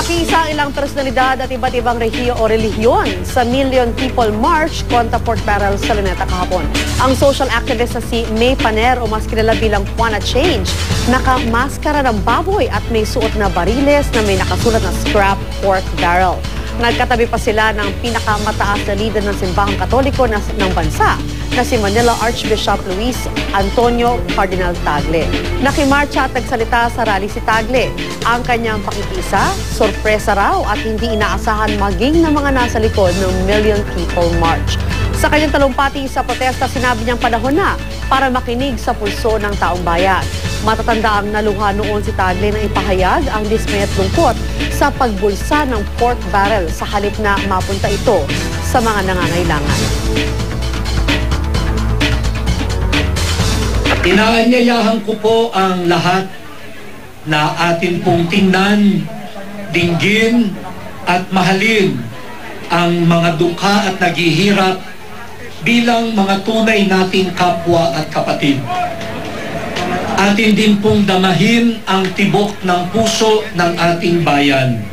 Nakiisa ang ilang personalidad at iba't ibang rehiyo o relihiyon sa Million People March kontra pork barrel sa Luneta kahapon. Ang social activist na si May Paner o mas kilala bilang Juana Change, nakamaskara ng baboy at may suot na bariles na may nakasulat na scrap pork barrel. Nagkatabi pa sila ng pinakamataas na leader ng simbahang katoliko ng bansa na si Manila Archbishop Luis Antonio Cardinal Tagle. Nakimarcha at nagsalita sa rally si Tagle. Ang kanyang pakikisa, sorpresa raw at hindi inaasahan maging ng mga nasa likod ng Million People March. Sa kanyang talumpati sa protesta, sinabi niyang panahon na para makinig sa pulso ng taong bayan. Matatanda ang naluha noon si Tagle na ipahayag ang dismay at lungkot sa pagbulsa ng pork barrel sa halip na mapunta ito sa mga nangangailangan. Inaanyayahan ko po ang lahat na atin pong tingnan, dinggin at mahalin ang mga dukha at naghihirap bilang mga tunay nating kapwa at kapatid. Atin din pong damahin ang tibok ng puso ng ating bayan.